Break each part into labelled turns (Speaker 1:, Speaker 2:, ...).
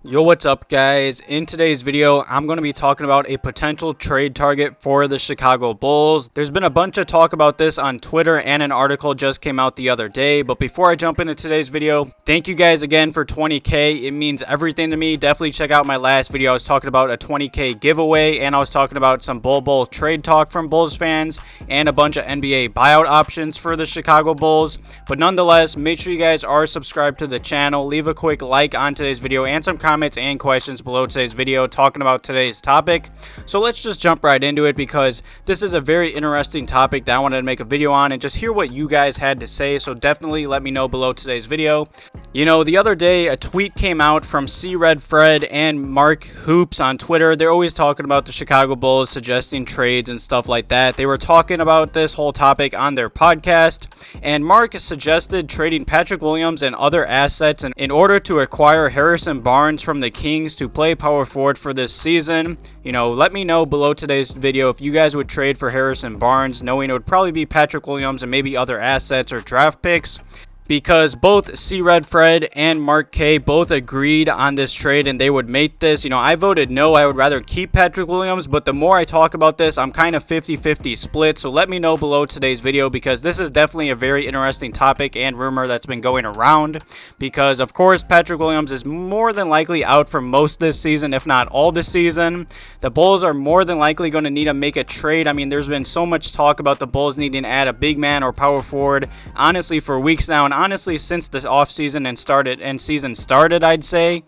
Speaker 1: Yo, what's up guys? In today's video, I'm going to be talking about a potential trade target for the Chicago Bulls. There's been a bunch of talk about this on Twitter and an article just came out the other day. But before I jump into today's video, thank you guys again for 20k. It means everything to me. Definitely check out my last video. I was talking about a 20k giveaway and I was talking about some Bull trade talk from Bulls fans and a bunch of NBA buyout options for the Chicago Bulls. But nonetheless, make sure you guys are subscribed to the channel. Leave a quick like on today's video and some comments and questions below today's video talking about today's topic. So let's just jump right into it because this is a very interesting topic that I wanted to make a video on and just hear what you guys had to say. So definitely let me know below today's video. You know, the other day a tweet came out from C-Red Fred and Mark Hoops on Twitter. They're always talking about the Chicago Bulls, suggesting trades and stuff like that. They were talking about this whole topic on their podcast, and Mark suggested trading Patrick Williams and other assets in order to acquire Harrison Barnes from the Kings to play power forward for this season. You know, let me know below today's video if you guys would trade for Harrison Barnes, knowing it would probably be Patrick Williams and maybe other assets or draft picks. Because both C-Red Fred and Mark K both agreed on this trade and they would make this. You know, I voted no. I would rather keep Patrick Williams, but the more I talk about this, I'm kind of 50-50 split. So let me know below today's video because this is definitely a very interesting topic and rumor that's been going around. Because, of course, Patrick Williams is more than likely out for most this season, if not all this season. The Bulls are more than likely going to need to make a trade. I mean, there's been so much talk about the Bulls needing to add a big man or power forward, honestly, for weeks now. And honestly, since the offseason and season started, I'd say.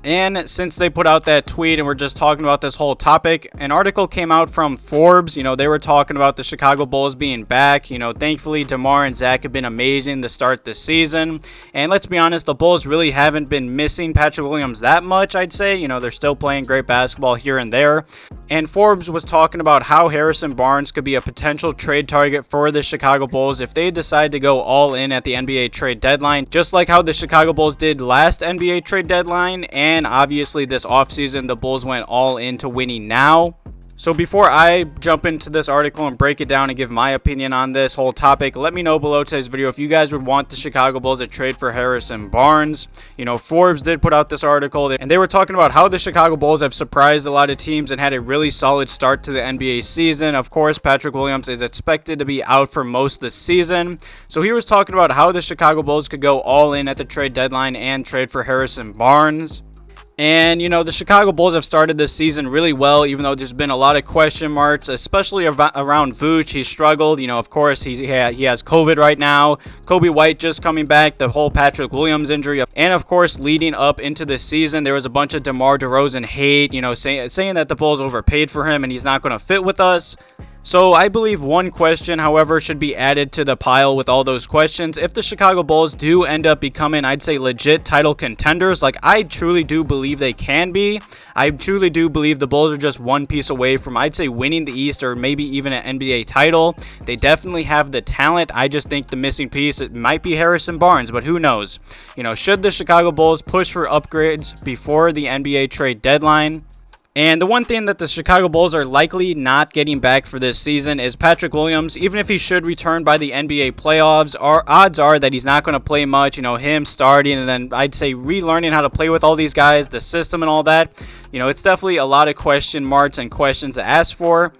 Speaker 1: And since they put out that tweet and we're just talking about this whole topic, an article came out from Forbes. You know, they were talking about the Chicago Bulls being back. You know, thankfully, Demar and Zach have been amazing to start this season. And let's be honest, the Bulls really haven't been missing Patrick Williams that much, I'd say. You know, they're still playing great basketball here and there. And Forbes was talking about how Harrison Barnes could be a potential trade target for the Chicago Bulls if they decide to go all in at the NBA trade deadline, just like how the Chicago Bulls did last NBA trade deadline. And obviously this offseason, the Bulls went all into winning now. So before I jump into this article and break it down and give my opinion on this whole topic, let me know below today's video if you guys would want the Chicago Bulls to trade for Harrison Barnes. You know, Forbes did put out this article and they were talking about how the Chicago Bulls have surprised a lot of teams and had a really solid start to the NBA season. Of course, Patrick Williams is expected to be out for most of the season. So he was talking about how the Chicago Bulls could go all in at the trade deadline and trade for Harrison Barnes. And, you know, the Chicago Bulls have started this season really well, even though there's been a lot of question marks, especially around Vucevic. He struggled. You know, of course, he has COVID right now. Coby White just coming back, the whole Patrick Williams injury. And, of course, leading up into this season, there was a bunch of DeRozan hate, you know, saying that the Bulls overpaid for him and he's not going to fit with us. So I believe one question, however, should be added to the pile with all those questions. If the Chicago Bulls do end up becoming, I'd say, legit title contenders, like I truly do believe they can be. I truly do believe the Bulls are just one piece away from, I'd say, winning the East or maybe even an NBA title. They definitely have the talent. I just think the missing piece, it might be Harrison Barnes, but who knows? You know, should the Chicago Bulls push for upgrades before the NBA trade deadline? And the one thing that the Chicago Bulls are likely not getting back for this season is Patrick Williams. Even if he should return by the NBA playoffs, odds are that he's not going to play much. You know, him starting and then I'd say relearning how to play with all these guys, the system and all that. You know, it's definitely a lot of question marks and questions to ask for.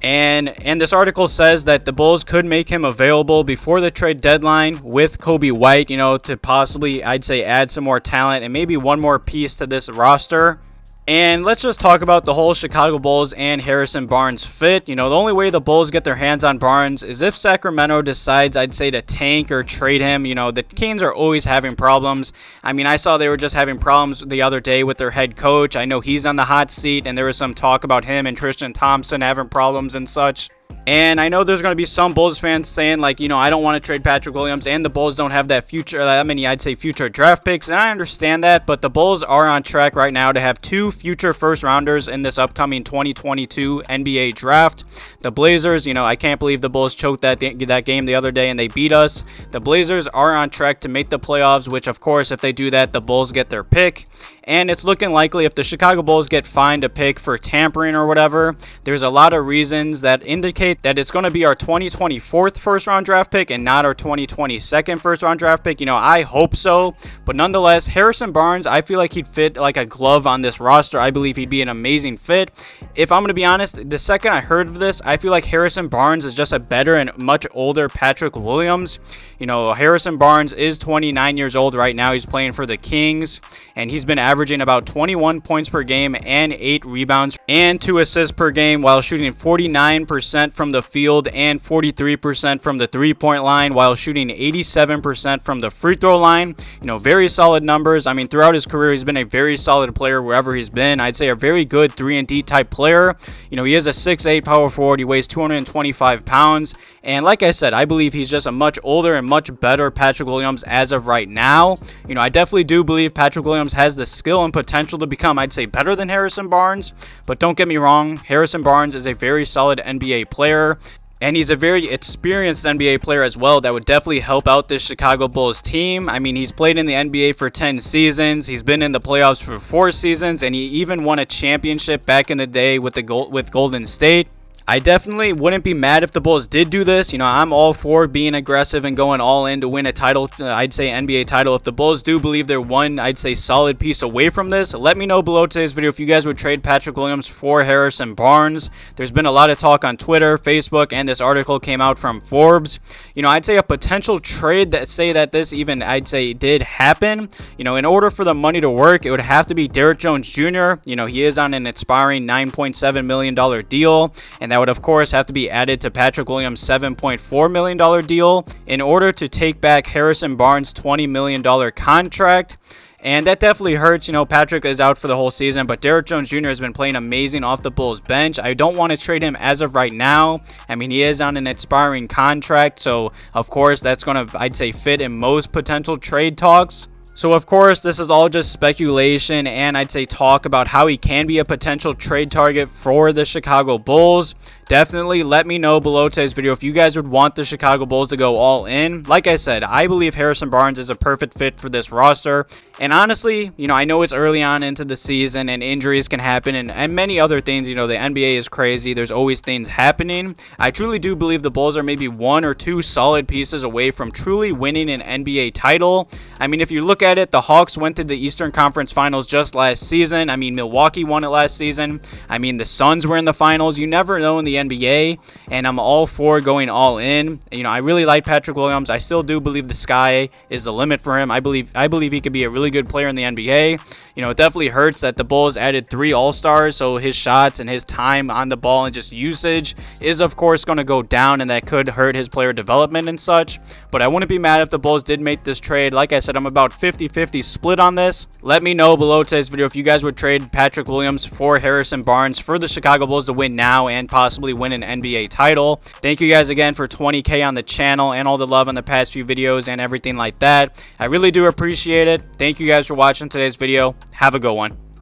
Speaker 1: And this article says that the Bulls could make him available before the trade deadline with Coby White, you know, to possibly, I'd say, add some more talent and maybe one more piece to this roster. And let's just talk about the whole Chicago Bulls and Harrison Barnes fit. You know, the only way the Bulls get their hands on Barnes is if Sacramento decides, I'd say, to tank or trade him. You know, the Kings are always having problems. I mean, I saw they were just having problems the other day with their head coach. I know he's on the hot seat, and there was some talk about him and Tristan Thompson having problems and such. And I know there's going to be some Bulls fans saying, like, you know, I don't want to trade Patrick Williams, and the Bulls don't have that many, I'd say, future draft picks. And I understand that, but the Bulls are on track right now to have 2 future first-rounders in this upcoming 2022 NBA draft. The Blazers, you know, I can't believe the Bulls choked that game the other day and they beat us. The Blazers are on track to make the playoffs, which, of course, if they do that, the Bulls get their pick. And it's looking likely if the Chicago Bulls get fined a pick for tampering or whatever, there's a lot of reasons that indicate that it's going to be our 2024 first round draft pick and not our 2022 first round draft pick. You know, I hope so, but nonetheless, Harrison Barnes, I feel like he'd fit like a glove on this roster. I believe he'd be an amazing fit. If I'm going to be honest, the second I heard of this, I feel like Harrison Barnes is just a better and much older Patrick Williams. You know, Harrison Barnes is 29 years old right now. He's playing for the Kings, and he's been averaging about 21 points per game and 8 rebounds and 2 assists per game while shooting 49% from the field and 43% from the three-point line while shooting 87% from the free throw line. You know, very solid numbers. I mean, throughout his career, he's been a very solid player wherever he's been. I'd say a very good 3-and-D type player. You know, he is a 6'8" power forward. He weighs 225 pounds. And like I said, I believe he's just a much older and much better Patrick Williams as of right now. You know, I definitely do believe Patrick Williams has the skill and potential to become, I'd say, better than Harrison Barnes. But don't get me wrong, Harrison Barnes is a very solid NBA player. And he's a very experienced NBA player as well that would definitely help out this Chicago Bulls team. I mean, he's played in the NBA for 10 seasons. He's been in the playoffs for 4 seasons. And he even won a championship back in the day with Golden State. I definitely wouldn't be mad if the Bulls did do this. You know, I'm all for being aggressive and going all in to win a title, I'd say NBA title. If the Bulls do believe they're one, I'd say, solid piece away from this, let me know below today's video if you guys would trade Patrick Williams for Harrison Barnes. There's been a lot of talk on Twitter, Facebook, and this article came out from Forbes. You know, I'd say a potential trade that say that this even, I'd say, did happen. You know, in order for the money to work, it would have to be Derrick Jones Jr. You know, he is on an expiring $9.7 million deal, and that would of course have to be added to Patrick Williams' $7.4 million deal in order to take back Harrison Barnes' $20 million contract. And that definitely hurts. You know, Patrick is out for the whole season, but Derrick Jones Jr. has been playing amazing off the Bulls bench. I don't want to trade him as of right now. I mean, he is on an expiring contract, so of course that's going to, I'd say, fit in most potential trade talks. So, of course, this is all just speculation and I'd say talk about how he can be a potential trade target for the Chicago Bulls. Definitely let me know below today's video if you guys would want the Chicago Bulls to go all in. Like I said, I believe Harrison Barnes is a perfect fit for this roster. And honestly, you know, I know it's early on into the season and injuries can happen and many other things. You know, the NBA is crazy. There's always things happening. I truly do believe the Bulls are maybe 1 or 2 solid pieces away from truly winning an NBA title. I mean, if you look at it, the Hawks went to the Eastern Conference Finals just last season. I mean, Milwaukee won it last season. I mean, the Suns were in the finals. You never know in the NBA, and I'm all for going all in. You know, I really like Patrick Williams. I still do believe the sky is the limit for him. I believe he could be a really good player in the NBA. You know, it definitely hurts that the Bulls added 3 All-Stars, so his shots and his time on the ball and just usage is, of course, going to go down, and that could hurt his player development and such. But I wouldn't be mad if the Bulls did make this trade. Like I said, I'm about 50-50 split on this. Let me know below today's video if you guys would trade Patrick Williams for Harrison Barnes for the Chicago Bulls to win now and possibly win an NBA title. Thank you guys again for 20K on the channel and all the love on the past few videos and everything like that. I really do appreciate it. Thank you guys for watching today's video. Have a good one.